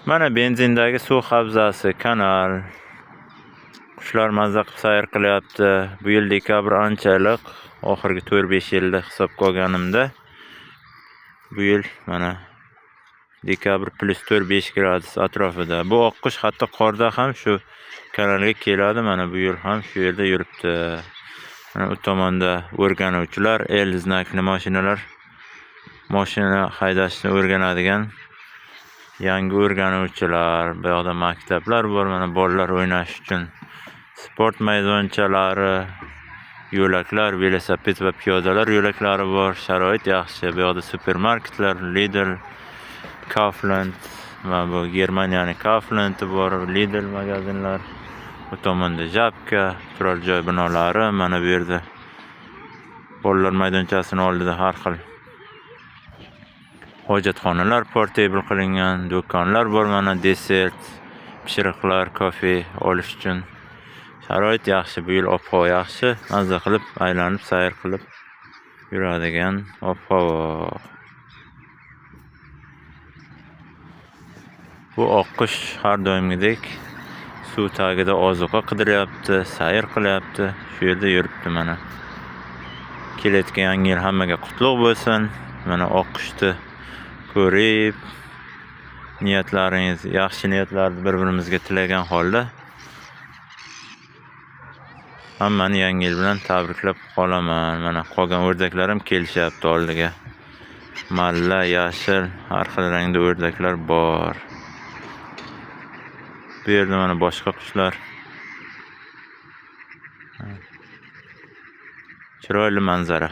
Mana benzindagi suv havzasi, kanal. Qushlar mazza qilib sayr qilyapti. Bu yil dekabr anchalik, oxirgi 4-5 yilda hisobga olganimda bu yil mana dekabr +4-5 gradus atrofida. Bu oqqush hatto qorda ham shu kanalga keladi. Mana bu yil ham shu yerda yuribdi. Mana u tomonda o'rganuvchilar, el znakli mashina haydashni o'rganadigan yangi o'rganuvchilar. Bu yoqda maktablar bor, mana bolalar o'ynash uchun sport maydonchalari, yo'laklar, velosiped va piyodalar yo'laklari bor. Sharoit yaxshi. Bu yoqda supermarketlar, Lidl, Kaufland va bu Germaniyaning Kauflandi bor, Lidl magazinlar. Bu tomonda Jabka, turar joy binolari. Mana bu yerda bolalar maydonchasining oldida har xil hojatxonalar portable qilingan, do'konlar bor. Mana desert, pishiriqlar, kofe olish uchun sharoit yaxshi. Bu yil ob-havo yaxshi. Mazza qilib, aylanib, sayr qilib yuradigan ob-havo. Bu oqqush har doimgidek suv tagida ozuqa qidiryapti, sayr qilyapti. Shu yerda yuribdi mana. Kelayotgan yangi yil hammaga qutlug' bo'lsin. Mana oqqushni ko'rib, niyatlaringiz, yaxshi niyatlarni bir-birimizga tilagan holda hammani yangi yil bilan tabriklab qolaman. Mana qolgan o'rdaklarim kelishyapti oldiga. Malla, yashil, har xil rangda o'rdaklar bor. Bu yerda mana boshqa qushlar. Chiroyli manzara.